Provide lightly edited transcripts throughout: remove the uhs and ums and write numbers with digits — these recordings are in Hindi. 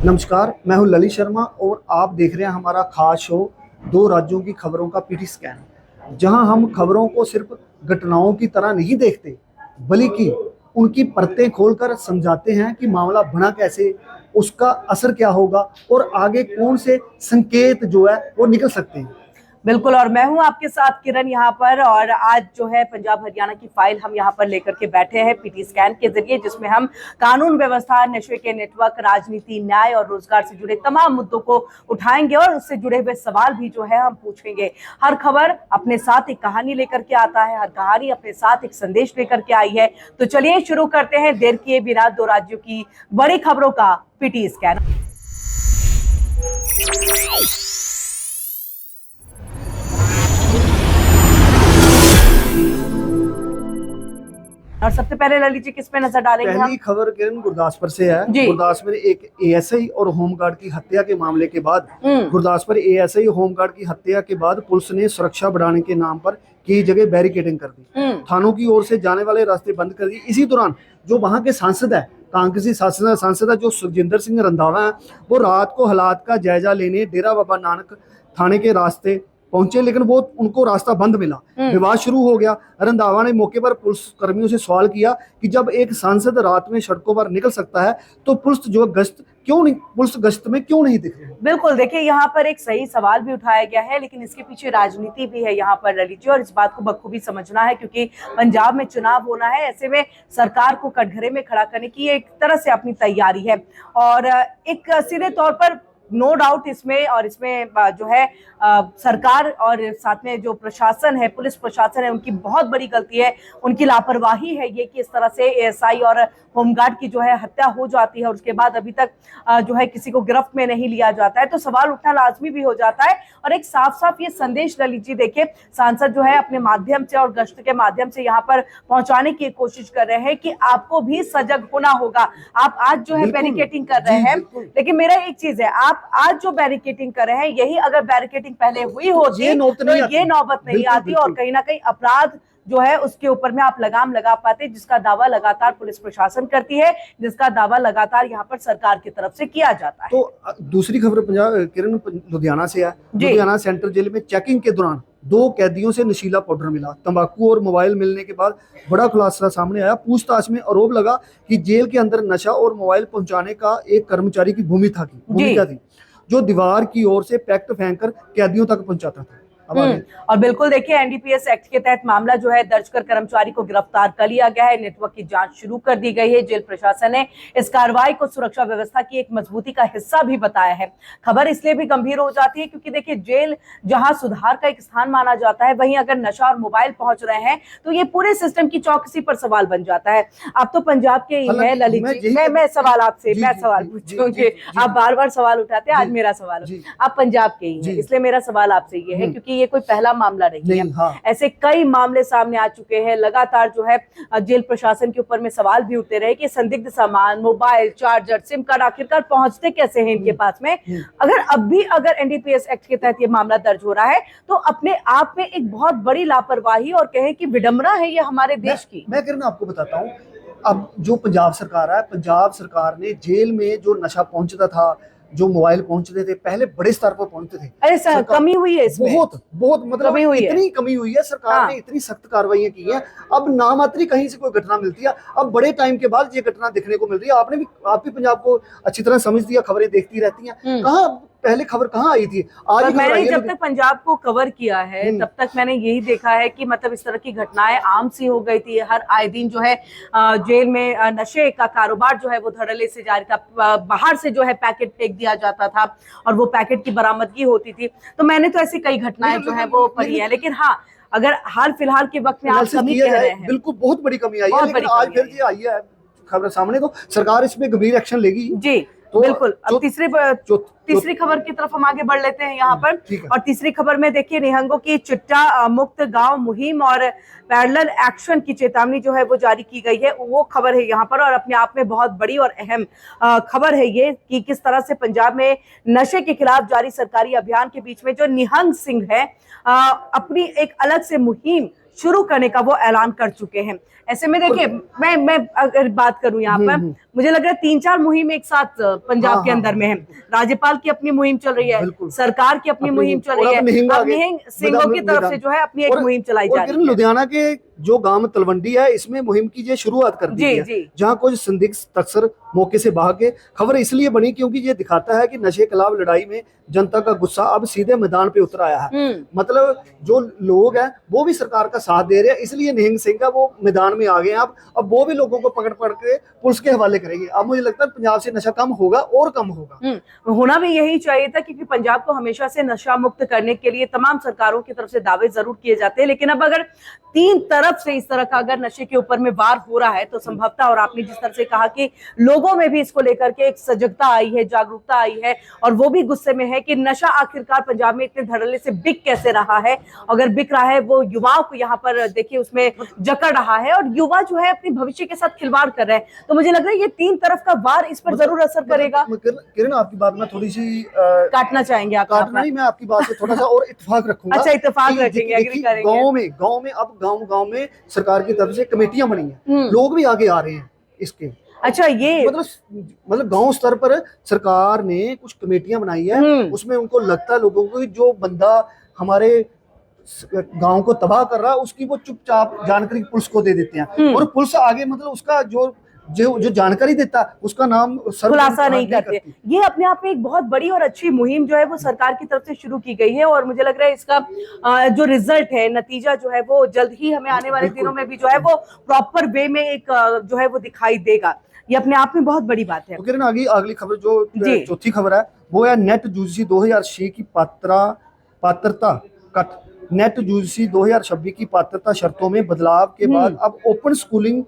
नमस्कार, मैं हूं ललित शर्मा और आप देख रहे हैं हमारा खास शो दो राज्यों की खबरों का पीटी स्कैन, जहां हम खबरों को सिर्फ घटनाओं की तरह नहीं देखते बल्कि उनकी परतें खोलकर समझाते हैं कि मामला बना कैसे, उसका असर क्या होगा और आगे कौन से संकेत जो है वो निकल सकते हैं। बिल्कुल। और मैं हूं आपके साथ किरण यहाँ पर। और आज जो है पंजाब हरियाणा की फाइल हम यहाँ पर लेकर के बैठे हैं पीटी स्कैन के जरिए, जिसमें हम कानून व्यवस्था, नशे के नेटवर्क, राजनीति, न्याय और रोजगार से जुड़े तमाम मुद्दों को उठाएंगे और उससे जुड़े हुए सवाल भी जो है हम पूछेंगे। हर खबर अपने साथ एक कहानी लेकर के आता है, हर कहानी अपने साथ एक संदेश लेकर के आई है। तो चलिए शुरू करते हैं देर किए बिना दो राज्यों की बड़ी खबरों का पीटी स्कैन। और सबसे पहले ललित जी किस पे नजर डालेंगे? पहली खबर किरण गुरदासपुर से है। गुरदासपुर में एक एएसआई और होमगार्ड की हत्या के मामले के बाद गुरदासपुर एएसआई होमगार्ड की हत्या के बाद पुलिस ने सुरक्षा बढ़ाने के नाम पर कई जगह बैरिकेडिंग कर दी, थानों की ओर से जाने वाले रास्ते बंद कर दिए। इसी दौरान जो वहां के सांसद है, कांग्रेसी सांसद है जो सुखजिंदर सिंह रंधावा है, वो रात को हालात का जायजा लेने डेरा बाबा नानक थाने के रास्ते पहुंचे, लेकिन वो उनको रास्ता बंद मिला। विवाद शुरू हो गया। रंधावा ने मौके पर पुलिस कर्मियों से सवाल किया कि जब एक सांसद रात में सड़कों पर निकल सकता है तो पुलिस गश्त में क्यों नहीं दिख रही? बिल्कुल, देखिए यहाँ पर एक सही सवाल भी उठाया गया है, लेकिन इसके पीछे राजनीति भी है यहाँ पर ललित जी, और इस बात को बखूबी समझना है क्योंकि पंजाब में चुनाव होना है। ऐसे में सरकार को कटघरे में खड़ा करने की एक तरह से अपनी तैयारी है और एक सीधे तौर पर नो डाउट इसमें जो है सरकार और साथ में जो प्रशासन है, पुलिस प्रशासन है, उनकी बहुत बड़ी गलती है, उनकी लापरवाही है ये कि इस तरह से एएसआई और होमगार्ड की जो है हत्या हो जाती है और उसके बाद अभी तक जो है किसी को गिरफ्त में नहीं लिया जाता है। तो सवाल उठना लाजमी भी हो जाता है और एक साफ साफ ये संदेश ललित जी देखिए सांसद जो है अपने माध्यम से और गश्त के माध्यम से यहाँ पर पहुंचाने की कोशिश कर रहे हैं कि आपको भी सजग होना होगा। आप आज जो है बैरिकेडिंग कर रहे हैं, लेकिन मेरा एक चीज है, आप आज जो बैरिकेडिंग कर रहे हैं यही अगर बैरिकेडिंग पहले हुई होती तो ये नौबत नहीं आती और कहीं ना कहीं अपराध जो है उसके ऊपर में आप लगाम लगा पाते, जिसका दावा लगातार पुलिस प्रशासन करती है, जिसका दावा लगातार यहाँ पर सरकार की तरफ से किया जाता है। तो दूसरी खबर पंजाब किरण लुधियाना से है। लुधियाना सेंट्रल जेल में चेकिंग के दौरान 2 कैदियों से नशीला पाउडर मिला। तंबाकू और मोबाइल मिलने के बाद बड़ा खुलासा सामने आया। पूछताछ में आरोप लगा कि जेल के अंदर नशा और मोबाइल पहुंचाने का एक कर्मचारी की भूमिका थी जो दीवार की ओर से पैकेट फेंककर कैदियों तक पहुंचाता था। और बिल्कुल देखिए एनडीपीएस एक्ट के तहत मामला जो है दर्ज कर कर्मचारी को गिरफ्तार कर लिया गया है। नेटवर्क की जांच शुरू कर दी गई है। जेल प्रशासन ने इस कार्रवाई को सुरक्षा व्यवस्था की एक मजबूती का हिस्सा भी बताया है। खबर इसलिए भी गंभीर हो जाती है क्योंकि देखिए जेल जहां सुधार का एक स्थान माना जाता है, वहीं अगर नशा और मोबाइल पहुंच रहे हैं तो ये पूरे सिस्टम की चौकसी पर सवाल बन जाता है। आप तो पंजाब के ही है ललित जी, मैं सवाल आपसे सवाल पूछूंगी। आप बार बार सवाल उठाते हैं, आज मेरा सवाल, आप पंजाब के ही है इसलिए मेरा सवाल आपसे ये है क्योंकि ये कोई पहला मामला नहीं है। हाँ। ऐसे कई मामले सामने आ चुके हैं। लगातार जो है जेल प्रशासन के ऊपर में सवाल भी उठते रहे कि संदिग्ध सामान, मोबाइल, चार्जर, सिम कार्ड आखिरकार पहुंचते कैसे हैं इनके पास में। अगर एनडीपीएस एक्ट के तहत ये मामला दर्ज हो रहा है तो अपने आप में एक बहुत बड़ी लापरवाही और कहें कि विडंबना है ये हमारे देश की। मैं किरण आपको बताता हूँ, अब जो पंजाब सरकार है, पंजाब सरकार ने जेल में जो नशा पहुंचता था, जो मोबाइल पहुंचते थे, पहले बड़े स्तर पर पहुंचते थे। अरे सर कमी हुई है इसमें, बहुत मतलब इतनी कमी हुई है। सरकार ने इतनी सख्त कार्रवाई की है, अब नामात्री कहीं से कोई घटना मिलती है। अब बड़े टाइम के बाद ये घटना देखने को मिल रही है। आप भी पंजाब को अच्छी तरह समझ दिया, खबरें देखती रहती हैं। कहाँ पहले खबर कहाँ आई थी? आज मैंने जब तक पंजाब को कवर किया है तब तक मैंने यही देखा है कि मतलब इस तरह की घटनाएं आम सी हो गई थी। हर आए दिन जो है जेल में नशे का कारोबार जो है वो धड़ल्ले से जारी था। बाहर से जो है पैकेट फेंक दिया जाता था और वो पैकेट की बरामदगी होती थी। तो मैंने तो ऐसी कई घटनाएं जो है वो पढ़ी है। लेकिन हाँ, अगर हाल फिलहाल के वक्त में आप कमी कह रहे हैं, बिल्कुल बहुत बड़ी कमी आई है, लेकिन आज फिर ये आई है खबर सामने, तो सरकार इसमें गंभीर एक्शन लेगी जी। तो बिल्कुल। अब तीसरी खबर की तरफ हम आगे बढ़ लेते हैं यहाँ पर। और तीसरी खबर में देखिए निहंगों की चिट्टा मुक्त गांव मुहिम और पैरेलल एक्शन की चेतावनी जो है वो जारी की गई है, वो खबर है यहाँ पर। और अपने आप में बहुत बड़ी और अहम खबर है ये कि किस तरह से पंजाब में नशे के खिलाफ जारी सरकारी अभियान के बीच में जो निहंग सिंह है अपनी एक अलग से मुहिम शुरू करने का वो ऐलान कर चुके हैं। ऐसे में देखिए, मैं अगर बात करूं यहाँ पर, मुझे लग रहा है 3-4 मुहिम एक साथ पंजाब के अंदर में है। राज्यपाल की अपनी मुहिम चल रही है, सरकार की अपनी मुहिम चल रही है, अब निहंग सिंहों की तरफ से जो है अपनी एक मुहिम चलाई जा रही है। लुधियाना के जो गांव तलवंडी है, इसमें मुहिम की शुरुआत कर दी है, जहां कुछ संदिग्ध तस्कर मौके से भाग गए। खबर इसलिए बनी क्योंकि ये दिखाता है कि नशे के खिलाफ लड़ाई में जनता का गुस्सा अब सीधे मैदान पे उतर आया है। मतलब जो लोग हैं वो भी सरकार का साथ दे रहे हैं, इसलिए निहंग सिंह का वो मैदान में आ गए हैं। अब वो भी लोगों को पकड़ के पुलिस के हवाले करेंगे। अब मुझे लगता है पंजाब से नशा कम होगा और कम होगा। होना भी यही चाहिए था, क्योंकि पंजाब को हमेशा से नशा मुक्त करने के लिए तमाम सरकारों की तरफ से दावे जरूर किए जाते हैं, लेकिन अब अगर 3 तरफ से इस तरह का अगर नशे के ऊपर में वार हो रहा है तो संभवतः, और आपने जिस तरह से कहा कि लोगों में भी इसको लेकर के एक सजगता आई है, जागरूकता आई है, और वो भी गुस्से में है कि नशा आखिरकार पंजाब में इतने धड़ल्ले से बिक कैसे रहा है। अगर बिक रहा है वो युवाओं को यहाँ पर देखिए उसमें जकड़ रहा है, और युवा जो है अपने भविष्य के साथ खिलवाड़ कर रहे हैं। तो मुझे लग रहा है ये 3 तरफ का वार इस पर जरूर असर करेगा। किरण, आपकी बात में थोड़ी सी काटना चाहेंगे आप? काटना नहीं, मैं आपकी बात से थोड़ा सा और इत्तेफाक रखूंगा। अच्छा, इत्तेफाक रखेंगे, एग्री करेंगे। गांव में अब गांव में सरकार की तरफ से कमेटियां बनी हैं, लोग भी आगे आ रहे हैं इसके। अच्छा, ये मतलब गांव स्तर पर सरकार ने कुछ कमेटियां बनाई है, उसमें उनको लगता है लोगों को जो बंदा हमारे गांव को तबाह कर रहा है उसकी वो चुपचाप जानकारी पुलिस को दे देते हैं, और पुलिस आगे मतलब उसका जो जानकारी देता उसका नाम खुलासा नहीं करते। ये अपने आप में एक बहुत बड़ी और अच्छी मुहिम जो है वो सरकार की तरफ से शुरू की गई है, और मुझे लग रहा है इसका जो रिजल्ट है, नतीजा जो है वो जल्द ही हमें आने वाले दिनों में भी जो है वो प्रॉपर वे में एक जो है वो दिखाई देगा। ये अपने आप में बहुत बड़ी बात है। तो किरण, अगली खबर जो चौथी खबर है वो है नेट यूजीसी 2006 की पात्रता कट। नेट यूजीसी 2026 की पात्रता शर्तों में बदलाव के बाद अब ओपन स्कूलिंग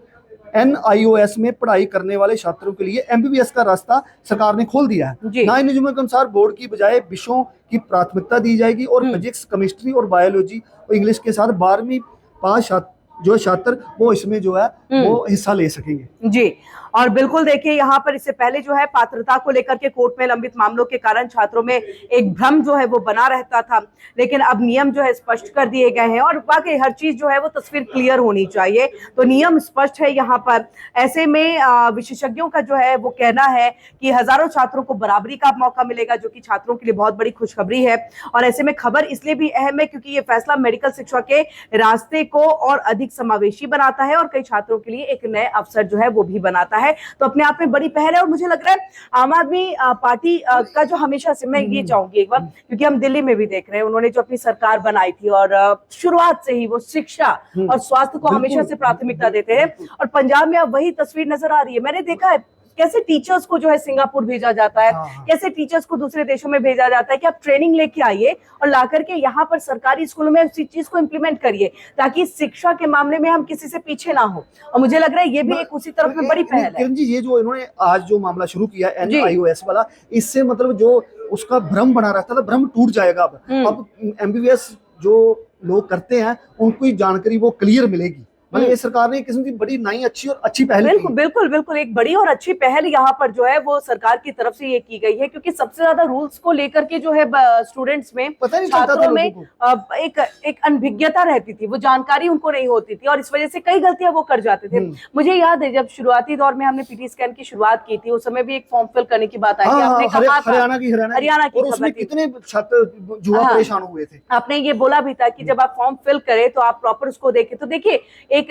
NIOS में पढ़ाई करने वाले छात्रों के लिए MBBS का रास्ता सरकार ने खोल दिया है। नए नियमों के अनुसार बोर्ड की बजाय विषयों की प्राथमिकता दी जाएगी, और फिजिक्स, केमिस्ट्री और बायोलॉजी और इंग्लिश के साथ 12वीं पास जो छात्र वो इसमें जो है वो हिस्सा ले सकेंगे। जी, और बिल्कुल देखिए यहाँ पर इससे पहले जो है पात्रता को लेकर के कोर्ट में लंबित मामलों के कारण छात्रों में एक भ्रम जो है वो बना रहता था, लेकिन अब नियम जो है स्पष्ट कर दिए गए हैं, और वाकई हर चीज जो है वो तस्वीर क्लियर होनी चाहिए। तो नियम स्पष्ट है यहाँ पर। ऐसे में विशेषज्ञों का जो है वो कहना है कि हजारों छात्रों को बराबरी का मौका मिलेगा, जो कि छात्रों के लिए बहुत बड़ी खुशखबरी है। और ऐसे में खबर इसलिए भी अहम है क्योंकि ये फैसला मेडिकल शिक्षा के रास्ते को और अधिक समावेशी बनाता है, और कई छात्रों के लिए एक नए अवसर जो है वो भी बनाता है। तो अपने आप में बड़ी पहल है, और मुझे लग रहा है आम आदमी पार्टी का जो हमेशा से, मैं ये चाहूंगी एक बार, क्योंकि हम दिल्ली में भी देख रहे हैं उन्होंने जो अपनी सरकार बनाई थी, और शुरुआत से ही वो शिक्षा और स्वास्थ्य को हमेशा से प्राथमिकता देते हैं, और पंजाब में अब वही तस्वीर नजर आ रही है। मैंने देखा है कैसे टीचर्स को जो है सिंगापुर भेजा जाता है, कैसे टीचर्स को दूसरे देशों में भेजा जाता है कि आप ट्रेनिंग लेके आइए और ला करके यहाँ पर सरकारी स्कूलों में उसी चीज को इम्प्लीमेंट करिए, ताकि शिक्षा के मामले में हम किसी से पीछे ना हो। और मुझे लग रहा है ये भी एक उसी तरफ में बड़ी पहल है। किरण जी, ये जो इन्होंने आज जो मामला शुरू किया NIOS वाला, इससे मतलब जो उसका भ्रम बना रहता था, भ्रम टूट जाएगा। अब MBBS जो लोग करते हैं उनको जानकारी वो क्लियर मिलेगी। मतलब ये सरकार ने एक किस्म की बड़ी नई अच्छी पहल बिल्कुल एक बड़ी और अच्छी पहल यहाँ पर जो है वो सरकार की तरफ से ये की गई है, क्योंकि सबसे ज्यादा रूल्स को लेकर के जो है स्टूडेंट्स में, छात्रों में एक अनभिज्ञता रहती थी, वो जानकारी उनको नहीं होती थी, और इस वजह से कई गलतियां वो कर जाते थे। मुझे याद है जब शुरुआती दौर में हमने PT स्कैन की शुरुआत की थी, उस समय भी एक फॉर्म फिल करने की बात आई थी। आपने कहा हरियाणा की खबर, कितने छात्र युवा परेशान हुए थे। आपने ये बोला भी था कि जब आप फॉर्म फिल करें तो आप प्रॉपर उसको देखें। तो देखिए, एक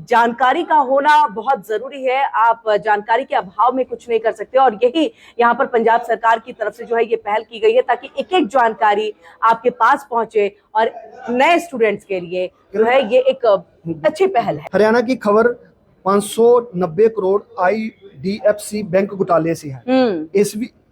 जानकारी का होना बहुत जरूरी है। आप जानकारी के अभाव में कुछ नहीं कर सकते, और यही यहाँ पर पंजाब सरकार की तरफ से जो है ये पहल की गई है, ताकि एक एक जानकारी आपके पास पहुंचे, और नए स्टूडेंट्स के लिए जो है ये एक अच्छी पहल है। हरियाणा की खबर 590 करोड़ IDFC बैंक घोटाले से है।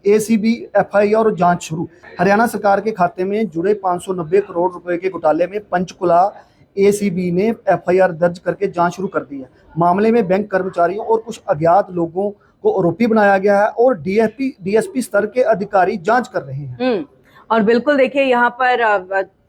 ACB FIR और जांच शुरू। हरियाणा सरकार के खाते में जुड़े 590 करोड़ रुपए के घोटाले में पंचकुला ACB ने FIR दर्ज करके जांच शुरू कर दी है। मामले में बैंक कर्मचारियों और कुछ अज्ञात लोगों को आरोपी बनाया गया है, और DSP स्तर के अधिकारी जांच कर रहे हैं। और बिल्कुल देखिए यहाँ पर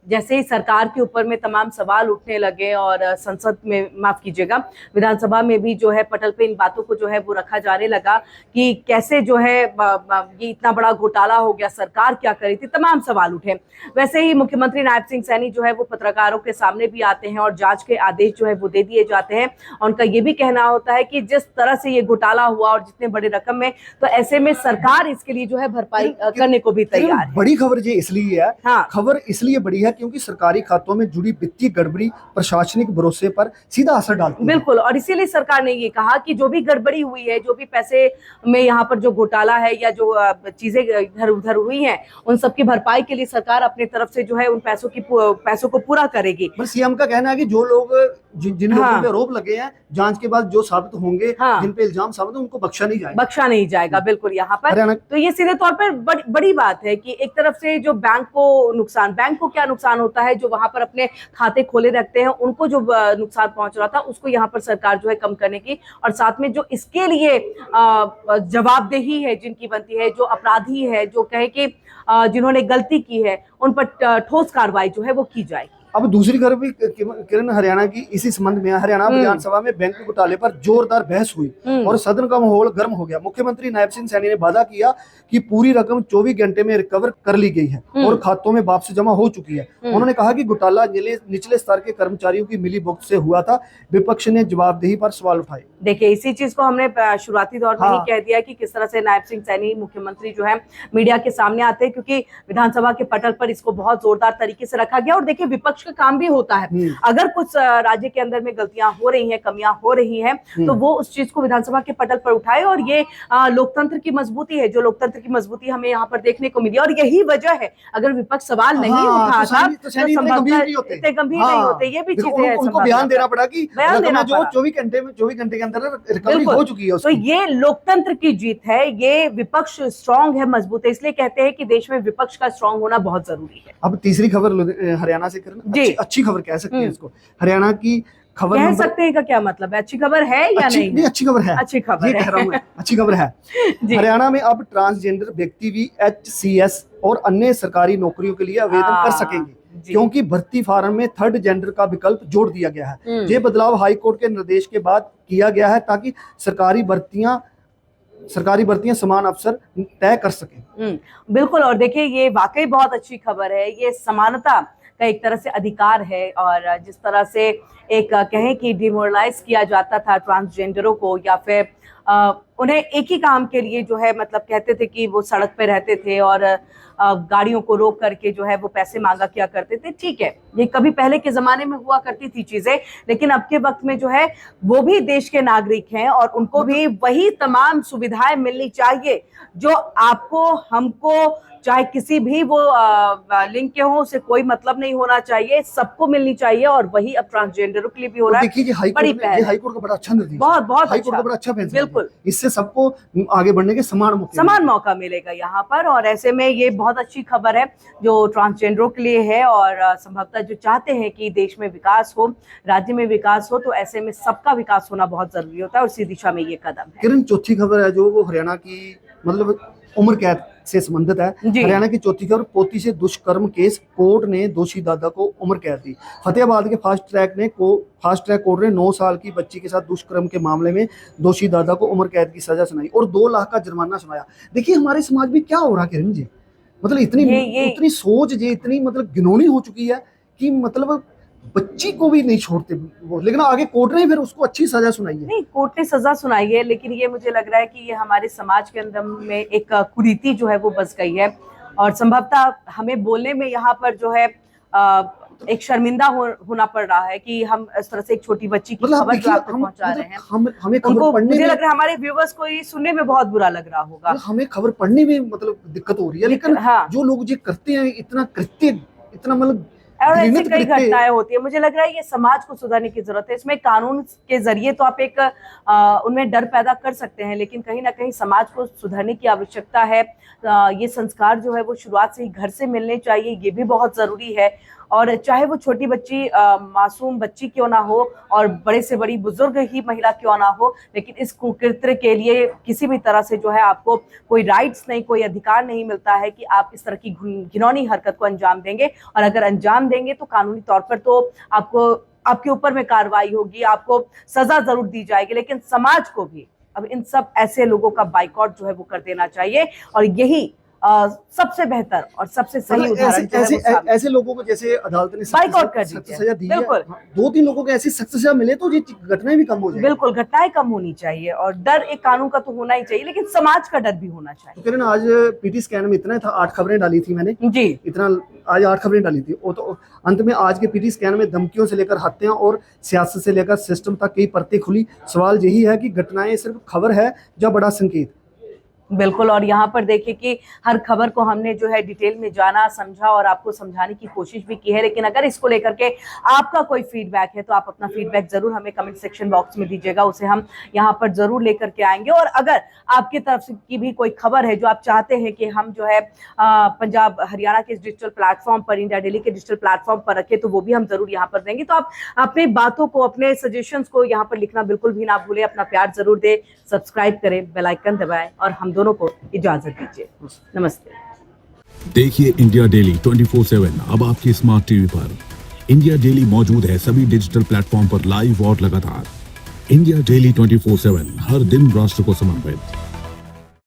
जैसे ही सरकार के ऊपर में तमाम सवाल उठने लगे और संसद में, माफ कीजिएगा, विधानसभा में भी जो है पटल पे इन बातों को जो है वो रखा जाने लगा कि कैसे जो है ये इतना बड़ा घोटाला हो गया, सरकार क्या करी थी, तमाम सवाल उठे। वैसे ही मुख्यमंत्री नायब सिंह सैनी जो है वो पत्रकारों के सामने भी आते हैं और जांच के आदेश जो है वो दे दिए जाते हैं। उनका ये भी कहना होता है कि जिस तरह से ये घोटाला हुआ और जितने बड़े रकम में, तो ऐसे में सरकार इसके लिए जो है भरपाई करने को भी तैयार है। बड़ी खबर ये इसलिए है, हाँ, खबर इसलिए बड़ी है क्योंकि सरकारी खातों में जुड़ी वित्तीय गड़बड़ी प्रशासनिक भरोसे पर सीधा असर डालती है। बिल्कुल, और इसीलिए सरकार ने ये कहा कि जो भी गड़बड़ी हुई है, जो भी पैसे में यहाँ पर जो घोटाला है या जो चीजें इधर उधर हुई हैं, उन सब की भरपाई के लिए सरकार अपनी तरफ से जो है उन पैसों को पूरा करेगी। सीएम का कहना है कि जो लोग जिन लोगों पे आरोप लगे हैं, जांच के बाद जो साबित होंगे, जिन पे इल्जाम साबित है, उनको बख्शा नहीं जाएगा। बिल्कुल, यहाँ पर तो ये सीधे तौर पर बड़ी बात है कि एक तरफ से जो बैंक को क्या नुकसान होता है, जो वहां पर अपने खाते खोले रखते हैं, उनको जो नुकसान पहुंच रहा था, उसको यहाँ पर सरकार जो है कम करने की, और साथ में जो इसके लिए जवाबदेही है जिनकी बनती है, जो अपराधी है, जो कहे कि जिन्होंने गलती की है, उन पर ठोस कार्रवाई जो है वो की जाएगी। अब दूसरी खबर भी किरण हरियाणा की इसी संबंध में। हरियाणा विधानसभा में बैंक घोटाले पर जोरदार बहस हुई और सदन का माहौल गर्म हो गया। मुख्यमंत्री नायब सिंह सैनी ने वादा किया कि पूरी रकम 24 घंटे में रिकवर कर ली गई है और खातों में वापस जमा हो चुकी है। उन्होंने कहा कि घोटाला निचले स्तर के कर्मचारियों की मिलीभगत से हुआ था। विपक्ष ने जवाबदेही पर सवाल उठाए। देखिए, इसी चीज को हमने शुरुआती दौर में ही कह दिया कि किस तरह से नायब सिंह सैनी मुख्यमंत्री जो है मीडिया के सामने आते हैं, क्योंकि विधानसभा के पटल पर इसको बहुत जोरदार तरीके से रखा गया। और देखिए, विपक्ष का काम भी होता है, अगर कुछ राज्य के अंदर में गलतियां हो रही हैं, कमियां हो रही हैं, तो वो उस चीज को विधानसभा के पटल पर उठाए। और ये लोकतंत्र की मजबूती है, जो लोकतंत्र की मजबूती हमें यहाँ पर देखने को मिली। और यही वजह है, अगर विपक्ष सवाल नहीं उठाता तो संभवतः इतने गंभीर नहीं होते। ये भी चीजें उनको बयान देना पड़ा कि जो 24 घंटे के अंदर रिकवरी हो चुकी है। तो ये लोकतंत्र की जीत है, ये विपक्ष स्ट्रांग है, मजबूत है। इसलिए कहते हैं कि देश में विपक्ष का स्ट्रांग होना बहुत जरूरी है। अब तीसरी खबर हरियाणा से करना, अच्छी खबर कह सकते हैं इसको। हरियाणा की खबर कह सकते हैं का क्या मतलब है? अच्छी खबर है या नहीं? अच्छी खबर है, अच्छी खबर है, कह रहा हूं, अच्छी खबर है। हरियाणा में अब ट्रांसजेंडर व्यक्ति भी HCS और अन्य सरकारी नौकरियों के लिए आवेदन कर सकेंगे, क्योंकि भर्ती फार्म में थर्ड जेंडर का विकल्प जोड़ दिया गया है। ये बदलाव हाईकोर्ट के निर्देश के बाद किया गया है, ताकि सरकारी भर्तियां समान अवसर तय कर सकें। बिल्कुल, और देखिए, ये वाकई बहुत अच्छी खबर है। ये समानता का एक तरह से अधिकार है, और जिस तरह से एक कहें कि डिमोरलाइज किया जाता था ट्रांसजेंडरों को, या फिर उन्हें एक ही काम के लिए जो है, मतलब कहते थे कि वो सड़क पे रहते थे और गाड़ियों को रोक करके जो है वो पैसे मांगा किया करते थे। ठीक है, ये कभी पहले के जमाने में हुआ करती थी चीजें, लेकिन अब के वक्त में जो है वो भी देश के नागरिक हैं और उनको भी वही तमाम सुविधाएं मिलनी चाहिए जो आपको, हमको, चाहे किसी भी वो लिंग के हो, उसे कोई मतलब नहीं होना चाहिए, सबको मिलनी चाहिए। और वही अब ट्रांसजेंडरों के लिए भी हो रहा है। देखिए, हाईकोर्ट का बड़ा अच्छा निर्देश, बहुत हाईकोर्ट का बड़ा अच्छा फैसला। बिल्कुल, इससे सबको आगे बढ़ने के समान मौका मिलेगा यहाँ पर। और ऐसे में ये बहुत अच्छी खबर है जो ट्रांसजेंडरों के लिए है, और संभवतः जो चाहते हैं कि देश में विकास हो, राज्य में विकास हो, तो ऐसे में सबका विकास होना बहुत जरूरी होता है, और इसी दिशा में ये कदम है। किरण, चौथी खबर है जो वो हरियाणा की, मतलब उम्र कैद से संबंधित है। हरियाणा की चौथी खबर, पोती से दुष्कर्म केस, कोर्ट ने दोषी दादा को उम्र कैद दी। फतेहाबाद के फास्ट ट्रैक कोर्ट ने 9 साल की बच्ची के साथ दुष्कर्म के मामले में दोषी दादा को उम्र कैद की सजा सुनाई और 2 लाख का जुर्माना सुनाया। देखिए, हमारे समाज में क्या हो रहा है किरण जी, मतलब इतनी सोच जी, इतनी मतलब घिनौनी हो चुकी है कि मतलब बच्ची को भी नहीं छोड़ते वो। लेकिन आगे कोर्ट ने फिर उसको अच्छी सजा सुनाई है। नहीं, कोर्ट ने सजा सुनाई है, लेकिन ये मुझे लग रहा है कि ये हमारे समाज के अंदर में एक कुरीति जो है वो बस गई है, और संभवतः हमें बोलने में यहाँ पर जो है एक शर्मिंदा होना पड़ रहा है कि हम इस तरह से एक छोटी बच्ची की खबर जो आप तक पहुंचा रहे हैं। हमें खबर पढ़ने मुझे लग रहा है हमारे व्यूअर्स को ये सुनने में बहुत बुरा लग रहा होगा। हमें खबर पढ़ने में मतलब दिक्कत हो रही है, लेकिन जो लोग ये करते हैं, इतना कृत्य, इतना मतलब, और ऐसी कई घटनाएं होती है। मुझे लग रहा है ये समाज को सुधारने की जरूरत है। इसमें कानून के जरिए तो आप एक उनमें डर पैदा कर सकते हैं, लेकिन कहीं ना कहीं समाज को सुधारने की आवश्यकता है। ये संस्कार जो है वो शुरुआत से ही घर से मिलने चाहिए, ये भी बहुत जरूरी है। और चाहे वो छोटी बच्ची मासूम बच्ची क्यों ना हो और बड़े से बड़ी बुजुर्ग ही महिला क्यों ना हो, लेकिन इस कुकृत्य के लिए किसी भी तरह से जो है आपको कोई राइट्स नहीं, कोई अधिकार नहीं मिलता है कि आप इस तरह की घिनौनी हरकत को अंजाम देंगे। और अगर अंजाम देंगे तो कानूनी तौर पर तो आपके ऊपर में कार्रवाई होगी, आपको सजा जरूर दी जाएगी, लेकिन समाज को भी अब इन सब ऐसे लोगों का बाइकॉट जो है वो कर देना चाहिए। और यही सबसे बेहतर और सबसे सही उदाहरण जो है वो सामने- ऐसे लोगों को जैसे अदालत ने बाइकआउट कर सख्त दीजिए। सजा दी है, बिल्कुल। 2-3 लोगों को ऐसी सख्त सजा मिले तो ये घटनाएं भी कम हो जाएंगी। बिल्कुल, घटनाएं कम होनी चाहिए और डर एक कानून का तो होना ही चाहिए, लेकिन समाज का डर भी होना चाहिए। तो किरण, आज पीटी स्कैन में इतना था, 8 खबरें डाली थी मैंने जी, इतना, आज 8 खबरें डाली थी। वो तो अंत में आज के पीटी स्कैन में धमकियों से लेकर हत्या और सियासत से लेकर सिस्टम तक कई परतें खुली। सवाल यही है कि घटनाएं सिर्फ खबर है या बड़ा संकेत? बिल्कुल। और यहाँ पर देखिए कि हर खबर को हमने जो है डिटेल में जाना, समझा और आपको समझाने की कोशिश भी की है। लेकिन अगर इसको लेकर के आपका कोई फीडबैक है तो आप अपना फीडबैक जरूर हमें कमेंट सेक्शन बॉक्स में दीजिएगा, उसे हम यहाँ पर जरूर लेकर के आएंगे। और अगर आपकी तरफ से की भी कोई खबर है जो आप चाहते हैं कि हम जो है पंजाब हरियाणा के डिजिटल प्लेटफॉर्म पर, इंडिया डेली के डिजिटल प्लेटफॉर्म पर रखें, तो वो भी हम जरूर यहाँ पर देंगे। तो आप अपनी बातों को, अपने सजेशंस को यहाँ पर लिखना बिल्कुल भी ना भूलें। अपना प्यार जरूर दें, सब्सक्राइब करें, बेल आइकन दबाएं और हम दोनों को इजाजत दीजिए। नमस्ते। देखिए इंडिया डेली 24/7 अब आपकी स्मार्ट टीवी पर। इंडिया डेली मौजूद है सभी डिजिटल प्लेटफॉर्म पर लाइव और लगातार। इंडिया डेली 24/7 हर दिन राष्ट्र को समर्पित।